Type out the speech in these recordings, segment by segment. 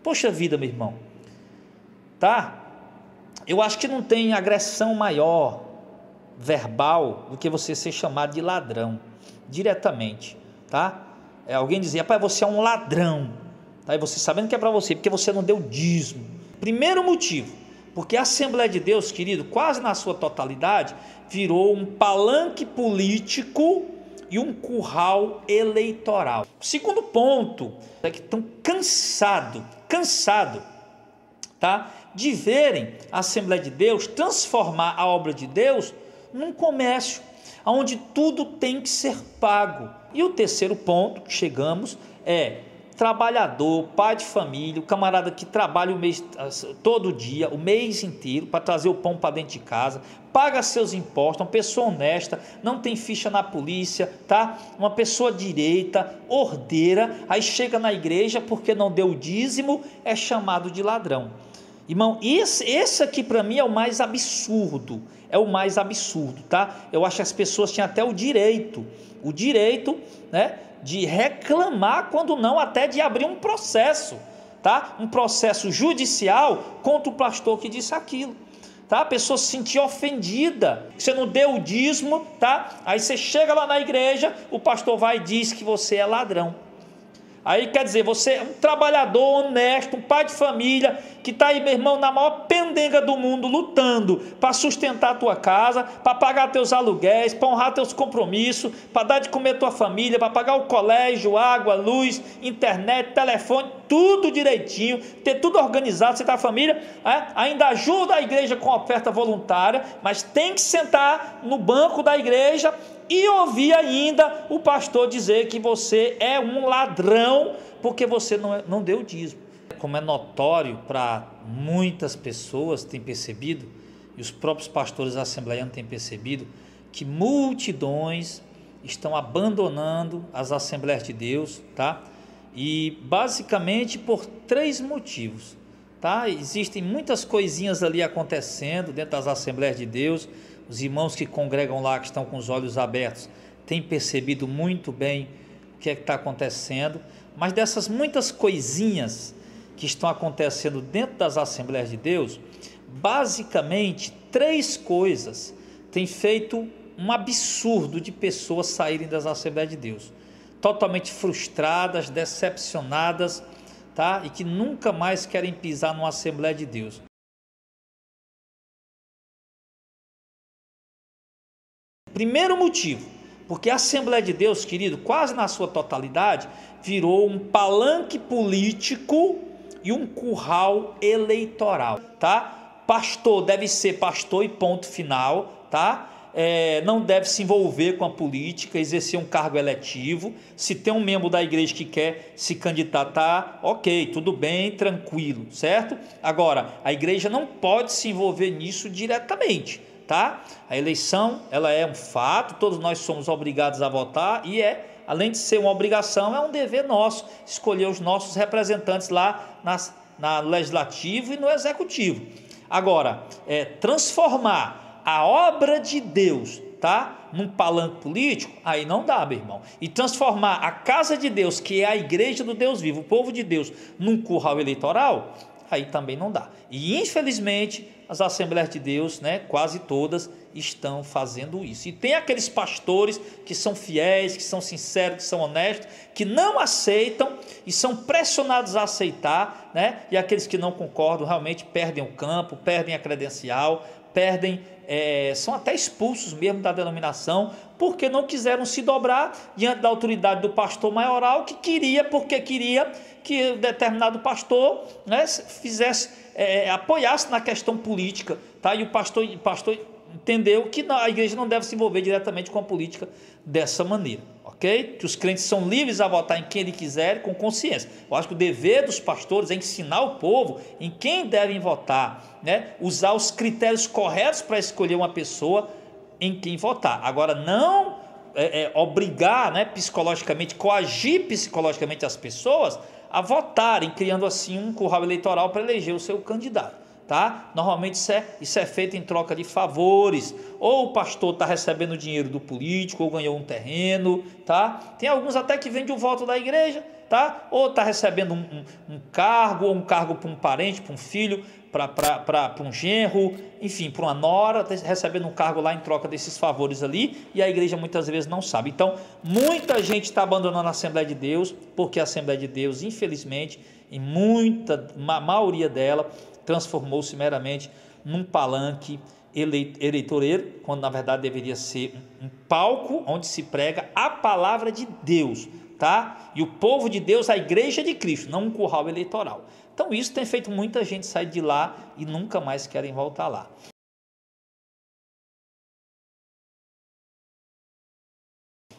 Poxa vida, meu irmão, tá? Eu acho que não tem agressão maior verbal do que você ser chamado de ladrão diretamente, tá? Alguém dizia: pai, você é um ladrão, tá? E você sabendo que é para você, porque você não deu dízimo. Primeiro motivo, porque a Assembleia de Deus, querido, quase na sua totalidade, virou um palanque político e um curral eleitoral. O segundo ponto é que estão cansados, tá, de verem a Assembleia de Deus transformar a obra de Deus num comércio, onde tudo tem que ser pago. E o terceiro ponto que chegamos é trabalhador, pai de família, o camarada que trabalha o mês todo dia, o mês inteiro, para trazer o pão para dentro de casa, paga seus impostos, uma pessoa honesta, não tem ficha na polícia, tá? Uma pessoa direita, ordeira, aí chega na igreja porque não deu o dízimo, é chamado de ladrão. Irmão, esse aqui para mim é o mais absurdo, tá? Eu acho que as pessoas tinham até o direito, né, de reclamar, quando não até de abrir um processo, tá? Um processo judicial contra o pastor que disse aquilo, tá? A pessoa se sentia ofendida, você não deu o dízimo, tá? Aí você chega lá na igreja, o pastor vai e diz que você é ladrão. Aí quer dizer, você é um trabalhador honesto, um pai de família, que está aí, meu irmão, na maior pendenga do mundo, lutando para sustentar a tua casa, para pagar teus aluguéis, para honrar teus compromissos, para dar de comer a tua família, para pagar o colégio, água, luz, internet, telefone, tudo direitinho, ter tudo organizado, você tá a família, ainda ajuda a igreja com oferta voluntária, mas tem que sentar no banco da igreja e ouvir ainda o pastor dizer que você é um ladrão porque você não deu dízimo. Como é notório para muitas pessoas, têm percebido, e os próprios pastores assembleianos têm percebido, que multidões estão abandonando as Assembleias de Deus, tá? E basicamente por 3 motivos, tá? Existem muitas coisinhas ali acontecendo dentro das Assembleias de Deus. Os irmãos que congregam lá, que estão com os olhos abertos, têm percebido muito bem o que é que está acontecendo, mas dessas muitas coisinhas que estão acontecendo dentro das Assembleias de Deus, basicamente 3 coisas têm feito um absurdo de pessoas saírem das Assembleias de Deus, totalmente frustradas, decepcionadas, tá? E que nunca mais querem pisar numa Assembleia de Deus. Primeiro motivo, porque a Assembleia de Deus, querido, quase na sua totalidade, virou um palanque político e um curral eleitoral, tá? Pastor deve ser pastor e ponto final, tá? Não deve se envolver com a política, exercer um cargo eletivo. Se tem um membro da igreja que quer se candidatar, ok, tudo bem, tranquilo, certo? Agora, a igreja não pode se envolver nisso diretamente, tá? A eleição, ela é um fato, todos nós somos obrigados a votar e além de ser uma obrigação, é um dever nosso escolher os nossos representantes lá no legislativo e no executivo. Agora, transformar a obra de Deus, tá, num palanque político, aí não dá, meu irmão. E transformar a casa de Deus, que é a igreja do Deus vivo, o povo de Deus, num curral eleitoral, aí também não dá. E infelizmente as Assembleias de Deus, né, quase todas estão fazendo isso. E tem aqueles pastores que são fiéis, que são sinceros, que são honestos, que não aceitam e são pressionados a aceitar, né? E aqueles que não concordam realmente perdem o campo, perdem a credencial, são até expulsos mesmo da denominação, porque não quiseram se dobrar diante da autoridade do pastor maioral, porque queria que determinado pastor, né, apoiasse na questão política, tá? E o pastor entendeu que a igreja não deve se envolver diretamente com a política dessa maneira, ok? Que os crentes são livres a votar em quem ele quiser, com consciência. Eu acho que o dever dos pastores é ensinar o povo em quem devem votar, né? Usar os critérios corretos para escolher uma pessoa em quem votar. Agora, não obrigar, né, psicologicamente, coagir psicologicamente as pessoas a votarem, criando assim um curral eleitoral para eleger o seu candidato. tá? Normalmente isso é feito em troca de favores, ou o pastor está recebendo dinheiro do político, ou ganhou um terreno, tá? Tem alguns até que vendem o voto da igreja, tá? Ou está recebendo um cargo, ou um cargo para um parente, para um filho, para um genro, enfim, para uma nora, tá recebendo um cargo lá em troca desses favores ali, e a igreja muitas vezes não sabe. Então, muita gente está abandonando a Assembleia de Deus, porque a Assembleia de Deus, infelizmente, em maioria dela, transformou-se meramente num palanque eleitoreiro, quando na verdade deveria ser um palco onde se prega a palavra de Deus, tá? E o povo de Deus, a igreja de Cristo, não um curral eleitoral. Então isso tem feito muita gente sair de lá e nunca mais querem voltar lá.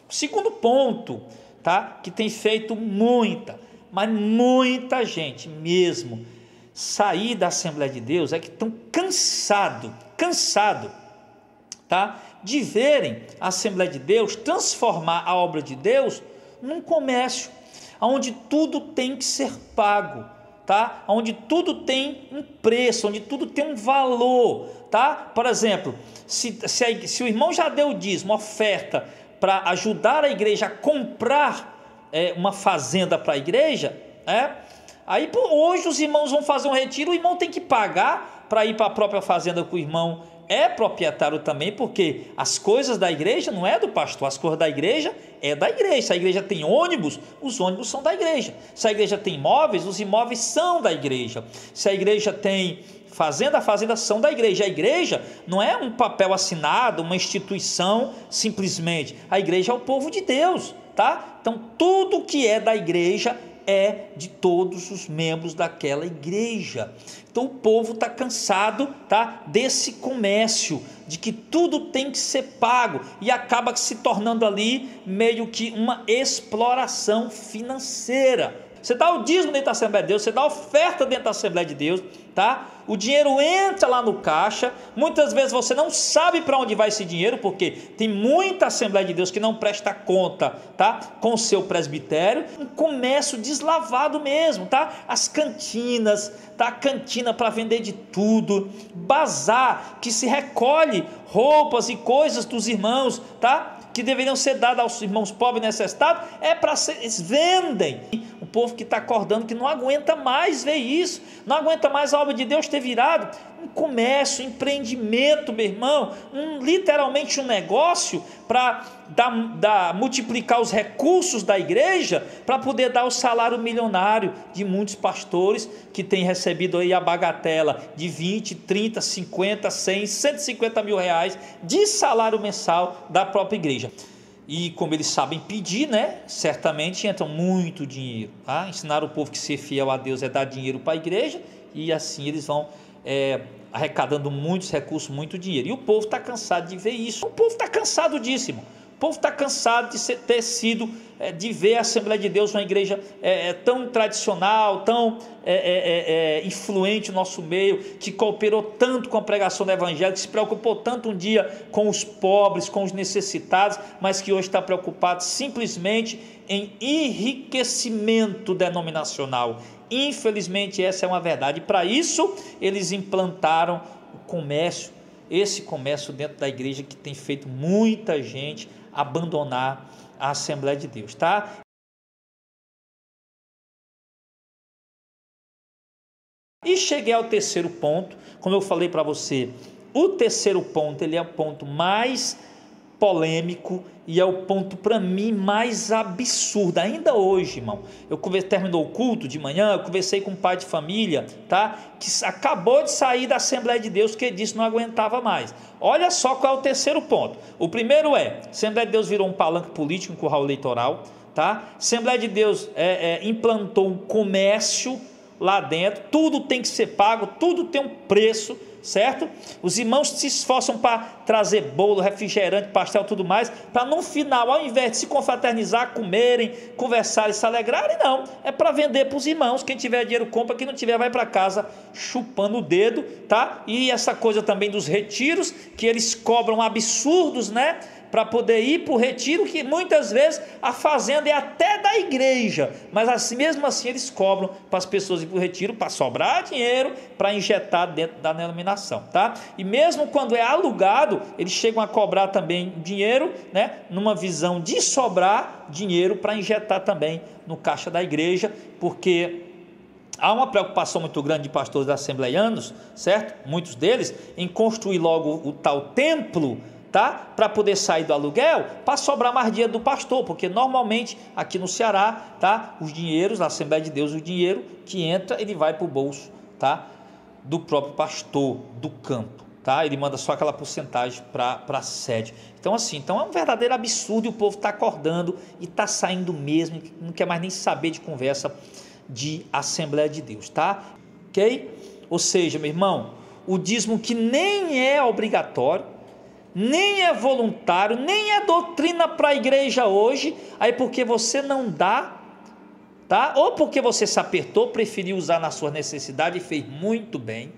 O segundo ponto, tá? Que tem feito mas muita gente mesmo sair da Assembleia de Deus, é que estão cansado, tá? De verem a Assembleia de Deus transformar a obra de Deus num comércio, onde tudo tem que ser pago, tá? Onde tudo tem um preço, onde tudo tem um valor, tá? Por exemplo, se o irmão já deu dízimo, oferta, para ajudar a igreja a comprar uma fazenda para a igreja, aí hoje os irmãos vão fazer um retiro, o irmão tem que pagar para ir para a própria fazenda, que o irmão é proprietário também, porque as coisas da igreja não é do pastor, as coisas da igreja é da igreja. Se a igreja tem ônibus, os ônibus são da igreja. Se a igreja tem imóveis, os imóveis são da igreja. Se a igreja tem fazenda, a fazenda são da igreja. A igreja não é um papel assinado, uma instituição simplesmente. A igreja é o povo de Deus, tá? Então tudo que é da igreja é de todos os membros daquela igreja. Então o povo está cansado, tá, desse comércio, de que tudo tem que ser pago, e acaba se tornando ali meio que uma exploração financeira. Você dá o dízimo dentro da Assembleia de Deus, você dá a oferta dentro da Assembleia de Deus, tá? O dinheiro entra lá no caixa, muitas vezes você não sabe para onde vai esse dinheiro, porque tem muita Assembleia de Deus que não presta conta, tá? Com o seu presbitério, um comércio deslavado mesmo, tá? As cantinas, tá? Cantina para vender de tudo, bazar que se recolhe roupas e coisas dos irmãos, tá? Que deveriam ser dadas aos irmãos pobres e necessitados, eles vendem. O povo que está acordando, que não aguenta mais ver isso, não aguenta mais a obra de Deus ter virado um comércio, um empreendimento, meu irmão, literalmente um negócio para multiplicar os recursos da igreja, para poder dar o salário milionário de muitos pastores que têm recebido aí a bagatela de 20, 30, 50, 100, 150 mil reais de salário mensal da própria igreja. E como eles sabem pedir, né, certamente entra muito dinheiro, tá? Ensinar o povo que ser fiel a Deus é dar dinheiro para a igreja, e assim eles vão arrecadando muitos recursos, muito dinheiro. E o povo está cansado de ver isso. O povo está cansado disso, irmão. O povo está cansado de ver a Assembleia de Deus uma igreja tão tradicional, tão influente no nosso meio, que cooperou tanto com a pregação do evangelho, que se preocupou tanto um dia com os pobres, com os necessitados, mas que hoje está preocupado simplesmente em enriquecimento denominacional. Infelizmente essa é uma verdade. Para isso eles implantaram o comércio, esse comércio dentro da igreja, que tem feito muita gente abandonar a Assembleia de Deus, tá? E cheguei ao terceiro ponto. Como eu falei para você, o terceiro ponto, ele é o ponto mais polêmico e é o ponto para mim mais absurdo. Ainda hoje, irmão, terminou o culto de manhã, eu conversei com um pai de família, tá? Que acabou de sair da Assembleia de Deus, que disse que não aguentava mais. Olha só qual é o terceiro ponto. O primeiro a Assembleia de Deus virou um palanque político, um curral eleitoral, tá? Assembleia de Deus implantou um comércio lá dentro, tudo tem que ser pago, tudo tem um preço, certo? Os irmãos se esforçam para trazer bolo, refrigerante, pastel, tudo mais, para no final, ao invés de se confraternizar, comerem, conversarem, se alegrarem, não, é para vender para os irmãos. Quem tiver dinheiro compra, quem não tiver vai para casa chupando o dedo, tá? E essa coisa também dos retiros, que eles cobram absurdos, né? para poder ir para o retiro, que muitas vezes a fazenda é até da igreja, mas assim, mesmo assim eles cobram para as pessoas ir para o retiro, para sobrar dinheiro, para injetar dentro da denominação, tá? E mesmo quando é alugado, eles chegam a cobrar também dinheiro, né? Numa visão de sobrar dinheiro para injetar também no caixa da igreja, porque há uma preocupação muito grande de pastores assembleianos, certo? Muitos deles, em construir logo o tal templo, tá? Para poder sair do aluguel, para sobrar mais dinheiro do pastor, porque normalmente aqui no Ceará, tá? Os dinheiros, na Assembleia de Deus, o dinheiro que entra, ele vai para o bolso, tá? Do próprio pastor do campo, tá? Ele manda só aquela porcentagem para a sede. Então assim, então é um verdadeiro absurdo, e o povo está acordando e está saindo mesmo, não quer mais nem saber de conversa de Assembleia de Deus, tá? Ok? Ou seja, meu irmão, o dízimo que nem é obrigatório, nem é voluntário, nem é doutrina para a igreja hoje, aí porque você não dá, tá? Ou porque você se apertou, preferiu usar na sua necessidade e fez muito bem,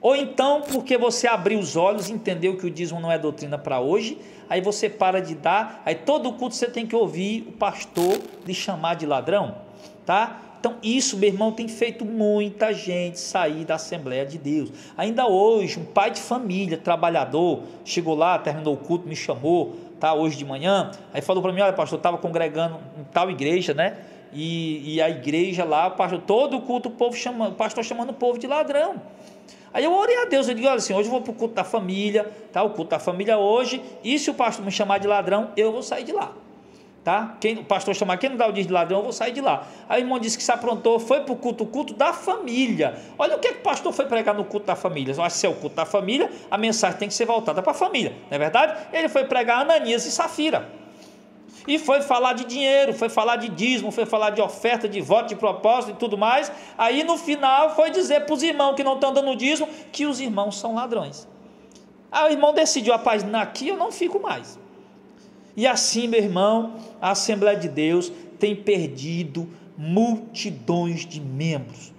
ou então porque você abriu os olhos e entendeu que o dízimo não é doutrina para hoje, aí você para de dar, aí todo culto você tem que ouvir o pastor lhe chamar de ladrão, tá? Então isso, meu irmão, tem feito muita gente sair da Assembleia de Deus. Ainda hoje, um pai de família, trabalhador, chegou lá, terminou o culto, me chamou, tá, hoje de manhã, aí falou para mim: olha, pastor, eu estava congregando em tal igreja, né? E a igreja lá, pastor, todo o culto, o pastor chamando o povo de ladrão. Aí eu orei a Deus, eu digo: olha, assim, hoje eu vou para o culto da família, tá? O culto da família hoje, e se o pastor me chamar de ladrão, eu vou sair de lá. Tá? O pastor chamar, quem não dá o dízimo de ladrão, eu vou sair de lá. Aí o irmão disse que se aprontou, foi para o culto da família. Olha o que o pastor foi pregar no culto da família. Eu acho que se é o culto da família, a mensagem tem que ser voltada para a família, não é verdade? Ele foi pregar Ananias e Safira, e foi falar de dinheiro, foi falar de dízimo, foi falar de oferta, de voto, de propósito e tudo mais. Aí no final foi dizer para os irmãos que não estão dando dízimo, que os irmãos são ladrões. Aí o irmão decidiu: rapaz, aqui eu não fico mais. E assim, meu irmão, a Assembleia de Deus tem perdido multidões de membros.